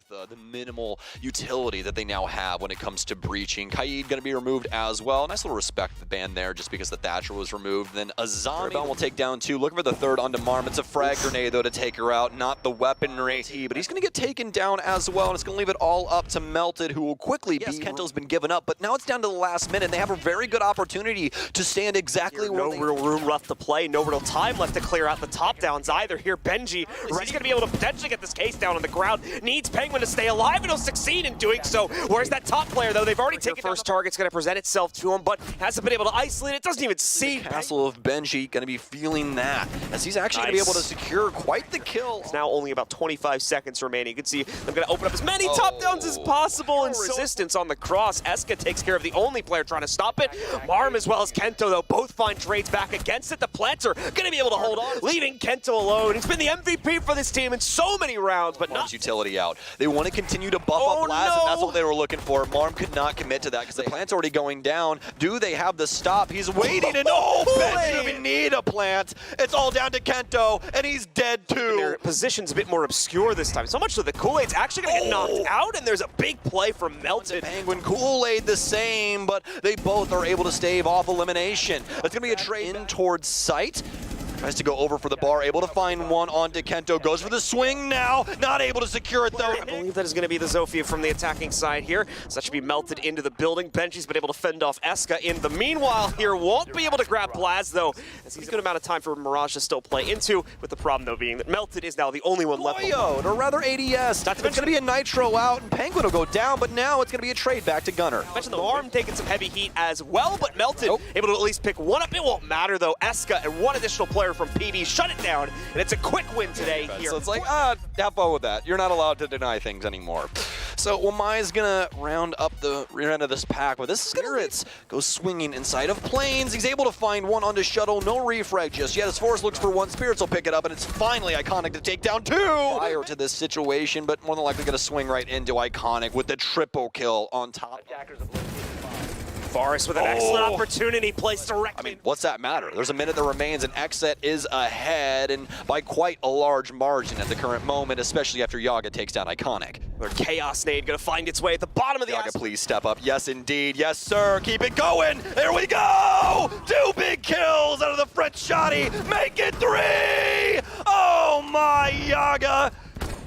the minimal utility that they now have when it comes to breaching. Kaid going to be removed as well. Nice little respect to the ban there just because the Thatcher was removed. Then Azami will take down 2. Looking for the 3rd onto Marm. It's a frag grenade though to take her out, not the weaponry. But he's going to get taken down as well, and it's going to leave it all up to Melted, who will quickly beat. Kento's been given up, but now it's down to the last minute. They have a very good opportunity to stand exactly where no real room left to play, no real time left to clear out the top downs either. Here, Benji, he's going to be able to potentially get this case down on the ground. Needs Penguin to stay alive, and he'll succeed in doing so. Where's that top player, though? They've already taken first target's going to present itself to him, but hasn't been able to isolate it. Doesn't even see. The castle of Benji going to be feeling that, as he's actually going to be able to secure quite the kill. It's now only about 25 seconds remaining. You can see them going to open up as many top downs as possible, and resistance on the cross. Eska takes care of the only player trying to stop it. Marm as well as Kento, though, both find trades back against it. The Planter going to be able to hold on, leaving Kento alone. He's been the MVP for this team in so many rounds, but not utility out. They want to continue to buff up Laz, and that's what they were looking for. Marm could not commit to that because the plant's already going down. Do they have the stop? He's waiting, and Benji doesn't even need a plant. It's all down to Kento, and he's dead too. And their position's a bit more obscure this time. So much so the Kool-Aid's actually going to get knocked out, and there's a big play from Melted. Penguin, Kool-Aid the same, but they both are able to stave off elimination. It's going to be a trade in towards site. Tries to go over for the bar, able to find one onto Kento, goes for the swing now, not able to secure it though. I believe that is going to be the Zofia from the attacking side here, so that should be Melted into the building. Benji's been able to fend off Eska in the meanwhile here, won't be able to grab Blaz though, as he's a good amount of time for Mirage to still play into, with the problem though being that Melted is now the only one left. Or rather ADS, it's going to be a Nitro out, and Penguin will go down, but now it's going to be a trade back to Gunner. I mentioned the Marm taking some heavy heat as well, but Melted able to at least pick one up. It won't matter though. Eska and one additional player from PD shut it down, and it's a quick win today here. So it's like, have fun with that. You're not allowed to deny things anymore. So Wamai's gonna round up the rear end of this pack, but this Spirits goes swinging inside of Plains. He's able to find one onto Shuttle, no refrag just yet. As Forrest looks for one, Spirits will pick it up, and it's finally Iconic to take down 2. Fire to this situation, but more than likely gonna swing right into Iconic with the triple kill on top. Forrest with an excellent opportunity placed directly. I mean, what's that matter? There's a minute that remains, and XSET is ahead, and by quite a large margin at the current moment, especially after Yaga takes down Iconic. Their Chaos Nade gonna find its way at the bottom of the Yaga, please step up. Yes, indeed. Yes, sir. Keep it going. There we go. 2 big kills out of the French Shotty. Make it 3. Oh, my Yaga.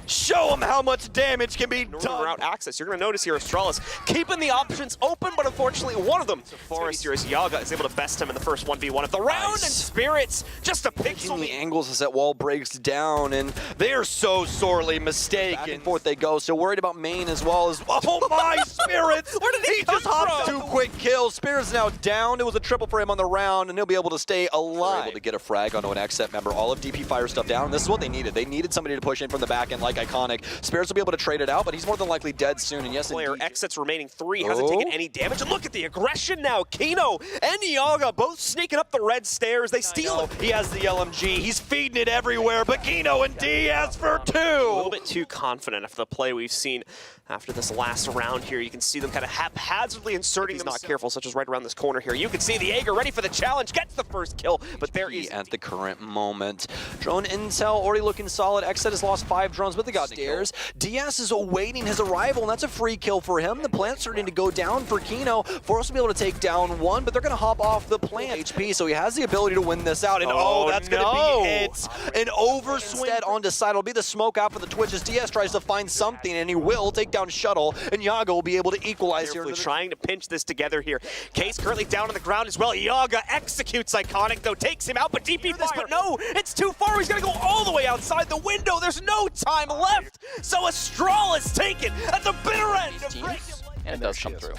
Show them how much damage can be done. Route access. You're going to notice here Astralis keeping the options open, but unfortunately one of them, Forrest here, as Yaga is able to best him in the first 1v1 of the round, and Spirits just a pixel. The angles as that wall breaks down, and they are so sorely mistaken. Back and forth they go, so worried about main as well as, oh my, Spirits! Where did he just hopped 2 quick kills. Spirits now down. It was a triple for him on the round, and he'll be able to stay alive. Able to get a frag onto an XSET member. All of DP fire stuff down. This is what they needed. They needed somebody to push in from the back end like Iconic. Spirits will be able to trade it out, but he's more than likely dead soon. And yes, player XSET's remaining 3 hasn't taken any damage. And look at the aggression now. Kino and Yaga both sneaking up the red stairs. They steal it. He has the LMG. He's feeding it everywhere. But Kino and D has for 2. A little bit too confident after the play we've seen after this last round here. You can see them kind of haphazardly inserting them. Not careful, such as right around this corner here. You can see the Jaeger ready for the challenge. Gets the first kill, but there is at the current moment. Drone intel already looking solid. XSET has lost 5 drones, but they got stairs. DS is awaiting his arrival, and that's a free kill for him. The plant's starting to go down for Kino. Forrest will be able to take down 1, but they're going to hop off the plant. HP, so he has the ability to win this out. And that's going to be it. An overswing instead onto side. It'll be the smoke out for the Twitch as DS tries to find something, and he will take down Shuttle, and Yaga will be able to equalize here. Trying to pinch this together here. Case currently down on the ground as well. Yaga executes Iconic, though, takes him out, but DP this, but no, it's too far. He's going to go all the way outside the window. There's no time left. So Astralis taken at the bitter end. And it does come through.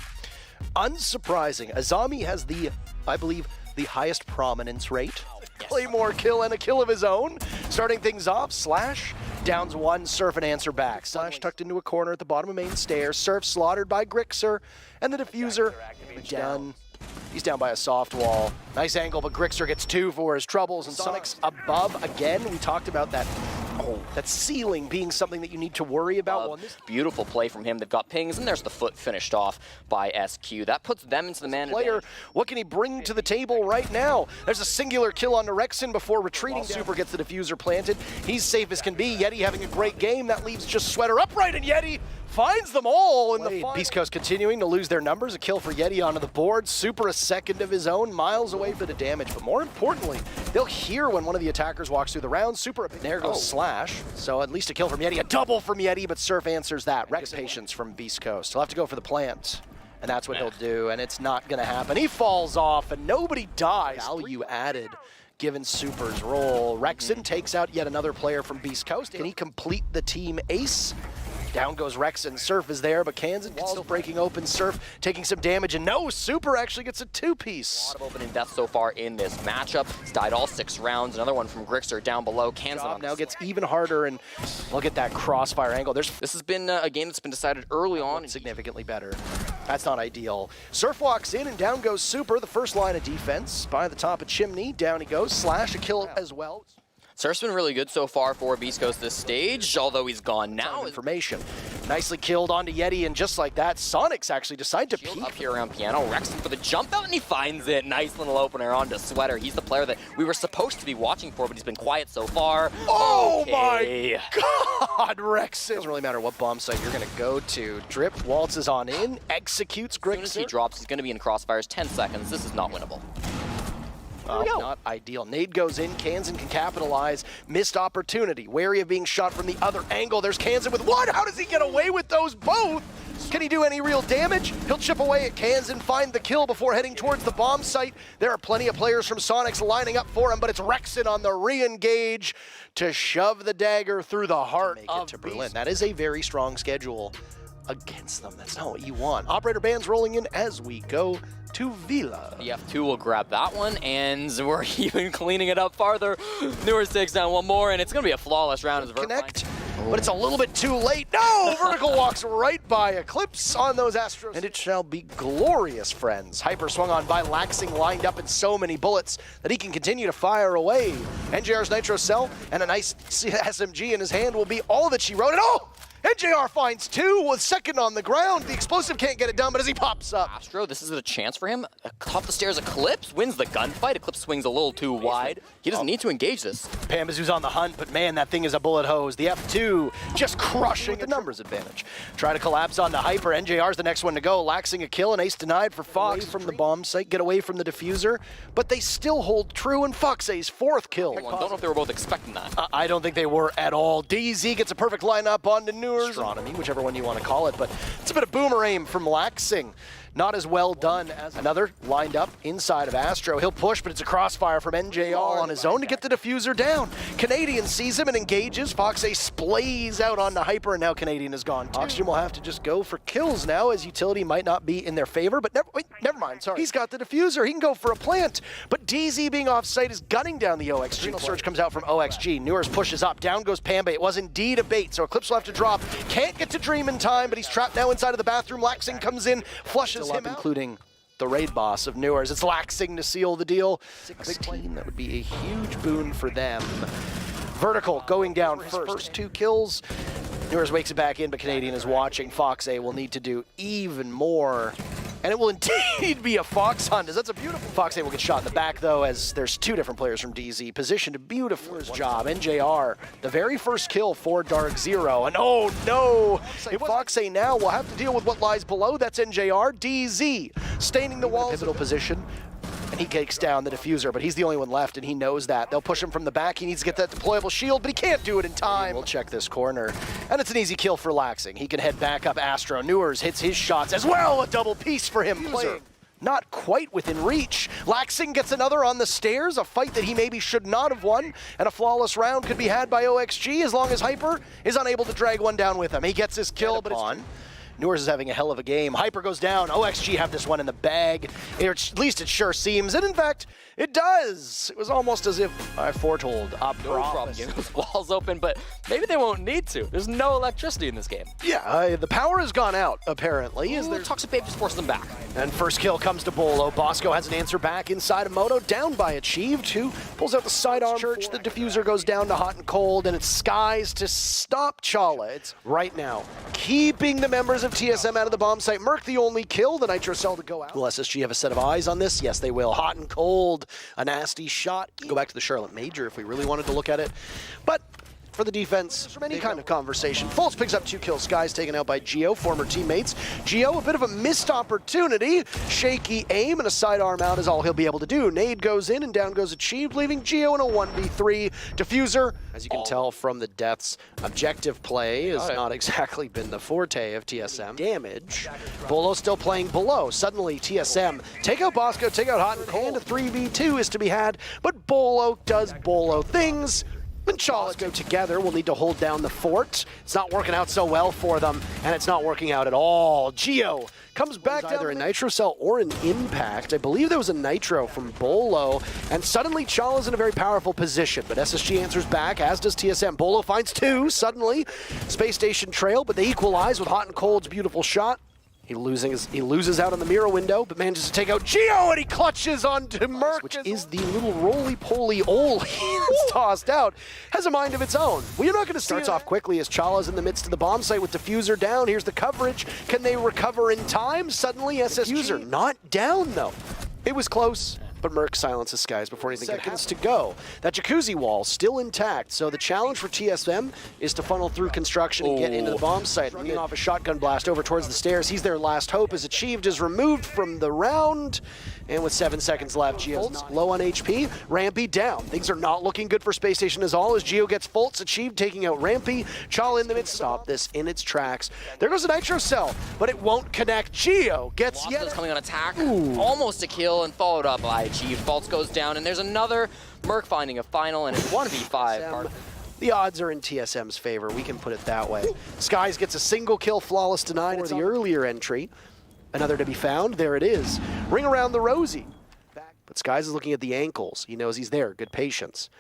Unsurprising, Azami has the, I believe, the highest prominence rate. Claymore kill and a kill of his own. Starting things off, Slash downs 1, Surf and answer back. Slash tucked into a corner at the bottom of main stairs. Surf slaughtered by Grixer, and the Diffuser down. He's down by a soft wall. Nice angle, but Grixer gets 2 for his troubles, and Sonic's above again. We talked about that now that ceiling being something that you need to worry about. Beautiful play from him. They've got pings, and there's the foot finished off by SQ. That puts them into the man player. advantage. What can he bring to the table right now? There's a singular kill on Rexen before retreating. Super gets the diffuser planted. He's safe as can be. Yeti having a great game. That leaves just Sweater upright, and Yeti finds them all in the final. Beast Coast continuing to lose their numbers. A kill for Yeti onto the board. Super a second of his own, miles away for the damage. But more importantly, they'll hear when one of the attackers walks through the round. Super, there goes Slash. So at least a kill from Yeti, a double from Yeti, but Surf answers that. Rex patience from Beast Coast. He'll have to go for the plant. And that's what he'll do, and it's not gonna happen. He falls off, and nobody dies. Value added, given Super's role. Rexen takes out yet another player from Beast Coast. Can he complete the team ace? Down goes Rexen. Surf is there, but Kansan still breaking open. Surf taking some damage, and no, Super actually gets a two-piece. A lot of opening deaths so far in this matchup. He's died all 6 rounds. Another one from Grixer down below. Kansan now gets even harder, and look at that crossfire angle. This has been a game that's been decided early on. Significantly better. That's not ideal. Surf walks in, and down goes Super, the first line of defense. By the top of Chimney, down he goes. Slash a kill as well. Surf's been really good so far for Beast Coast this stage, although he's gone now. Information. Nicely killed onto Yeti, and just like that, Sonics actually decide to peek. Up here around Piano, Rexen for the jump out, and he finds it. Nice little opener onto Sweater. He's the player that we were supposed to be watching for, but he's been quiet so far. Oh my God, Rexen. Doesn't really matter what bomb site you're gonna go to. Drip waltzes on in, executes Grixer. As soon as he drops, he's gonna be in crossfires. 10 seconds. This is not winnable. Not ideal. Nade goes in, Kansan can capitalize. Missed opportunity. Wary of being shot from the other angle. There's Kansan with one. How does he get away with those both? Can he do any real damage? He'll chip away at Kansan, find the kill before heading towards the bomb site. There are plenty of players from Sonics lining up for him, but it's Rexen on the re-engage to shove the dagger through the heart of Berlin. That is a very strong schedule against them. That's not what you want. Operator bands rolling in as we go to Villa. The F2 will grab that one, and we're even cleaning it up farther. Newer takes down one more, and it's going to be a flawless round. As Connect, but it's a little bit too late. No! Vertical walks right by Eclipse on those Astros. And it shall be glorious, friends. Hyper swung on by Laxing, lined up in so many bullets that he can continue to fire away. NJR's Nitro Cell and a nice SMG in his hand will be all that she wrote. And oh! NJR finds 2 with second on the ground. The explosive can't get it done, but as he pops up. Astro, this is a chance for him. Top the stairs, Eclipse wins the gunfight. Eclipse swings a little too wide. He doesn't need to engage this. Pambazoo's on the hunt, but man, that thing is a bullet hose. The F2 just crushing the numbers advantage. Try to collapse onto Hyper. NJR's the next one to go. Laxing a kill, and ace denied for Fox from the bomb site. Get away from the diffuser, but they still hold true, and Fox's 4th kill. I don't know if they were both expecting that. I don't think they were at all. DZ gets a perfect lineup on the Astronomy, whichever one you want to call it, but it's a bit of boomer aim from Laxing. Not as well done as another lined up inside of Astro. He'll push, but it's a crossfire from NJR on his own to get the diffuser down. Canadian sees him and engages. Fox Ace splays out onto Hyper, and now Canadian is gone. Oxygen will have to just go for kills now, as utility might not be in their favor, but never mind, sorry. He's got the diffuser. He can go for a plant, but DZ being off site is gunning down the OXG. Signal Surge comes out from OXG. Newers pushes up. Down goes Pamba. It was indeed a bait, so Eclipse will have to drop. Can't get to Dream in time, but he's trapped now inside of the bathroom. Laxing comes in, flushes him out, including the raid boss of Newers. It's Laxing to seal the deal. 16, that would be a huge boon for them. Vertical going down first 2 kills. Newers wakes it back in, but Canadian is watching. Fox A will need to do even more. And it will indeed be a Fox hunt, as that's a beautiful... Fox A will get shot in the back, though, as there's 2 different players from DZ positioned beautifully. His job. NJR, the very first kill for Dark Zero. And oh no! Fox A now will have to deal with what lies below. That's NJR. DZ staining the walls. Pivotal position. And he takes down the diffuser, but he's the only one left, and he knows that. They'll push him from the back. He needs to get that deployable shield, but he can't do it in time. We'll check this corner, and it's an easy kill for Laxing. He can head back up. Astro Newers hits his shots as well. A double piece for him. Not quite within reach. Laxing gets another on the stairs, a fight that he maybe should not have won, and a flawless round could be had by OXG as long as Hyper is unable to drag one down with him. He gets his kill, but it's Noors is having a hell of a game. Hyper goes down. OXG have this one in the bag. Or at least it sure seems. And in fact, it does. It was almost as if I foretold. No problem getting those walls open, but maybe they won't need to. There's no electricity in this game. Yeah, the power has gone out, apparently. Ooh, Toxic Babe just forces them back. And first kill comes to Bolo. Bosco has an answer back inside of Moto, down by Achieved, who pulls out the sidearm. Church, the diffuser goes down to Hot and Cold, and it's Skies to stop Chala. It's right now keeping the members of TSM out of the bomb site. Merc the only kill, the Nitro Cell to go out. Will SSG have a set of eyes on this? Yes, they will. Hot and Cold, a nasty shot. Go back to the Charlotte Major if we really wanted to look at it. But for the defense, from any kind of conversation. Fultz picks up 2 kills. Skies taken out by Geo, former teammates. Geo, a bit of a missed opportunity. Shaky aim and a sidearm out is all he'll be able to do. Nade goes in and down goes Achieved, leaving Geo in a 1v3. Diffuser, as you can tell from the deaths, objective play has not exactly been the forte of TSM. Damage. Bolo still playing below. Suddenly, TSM take out Bosco, take out Hot and Cold. A 3v2 is to be had, but Bolo does Bolo things. And Chala go together. We'll need to hold down the fort. It's not working out so well for them, and it's not working out at all. Geo comes back down. Either a Nitro Cell or an Impact. I believe there was a Nitro from Bolo, and suddenly Chala's in a very powerful position, but SSG answers back, as does TSM. Bolo finds 2, suddenly. Space Station trail, but they equalize with Hot and Cold's beautiful shot. He loses out on the mirror window, but manages to take out Geo, and he clutches onto Merc, which is the little roly-poly Oli that's tossed out, has a mind of its own. Well, you're not going to start off quickly as Chala's in the midst of the bomb site with Diffuser down. Here's the coverage. Can they recover in time? Suddenly, SSG not down, though. It was close, but Merc silences Skies before anything seconds to go. That jacuzzi wall still intact, so the challenge for TSM is to funnel through construction and get into the bomb site. Running off a shotgun blast over towards the stairs. He's their last hope. Is Achieved, is removed from the round. And with 7 seconds left, Geo's low on HP. Rampy down. Things are not looking good for Space Station as all as Geo gets Fultz. Achieved taking out Rampy. Chala in the midst. Stop this in its tracks. There goes a Nitro Cell, but it won't connect. Geo gets Waska's coming on attack. Almost a kill and followed up by Achieved. Fultz goes down, and there's another Merc finding a final, and it's 1v5. The odds are in TSM's favor. We can put it that way. Skies gets a single kill, flawless denied. It's the earlier entry. Another to be found. There it is. Ring around the rosy. But Skies is looking at the ankles. He knows he's there. Good patience.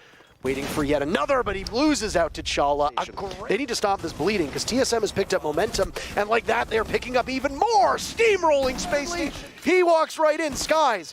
Waiting for yet another, but he loses out to Chala. They need to stop this bleeding because TSM has picked up momentum, and like that, they're picking up even more. Steamrolling Space Station. He walks right in. Skies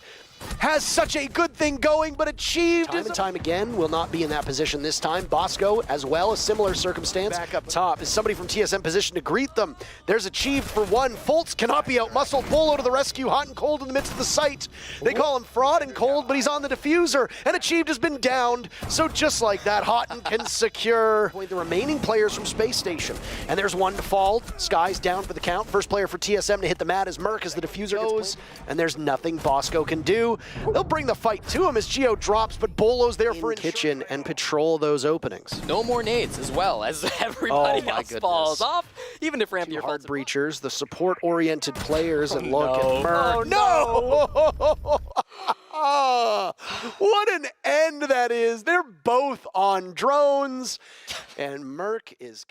has such a good thing going, but Achieved time and time again will not be in that position this time. Bosco, as well, a similar circumstance. Back up top is somebody from TSM position to greet them. There's Achieved for one. Fultz cannot be outmuscled. Bolo to the rescue. Hot and Cold in the midst of the site. They call him Fraud and Cold, but he's on the diffuser, and Achieved has been downed. So just like that, Hot can secure the remaining players from Space Station. And there's one to fall. Skies down for the count. First player for TSM to hit the mat is Merc as the diffuser goes, and there's nothing Bosco can do. They'll bring the fight to him as Geo drops, but Bolo's there for kitchen and patrol those openings. No more nades as well as everybody else falls off, even if Rampy hard breachers, the support-oriented players, and look at Merc. Oh, no! What an end that is. They're both on drones, and Merc is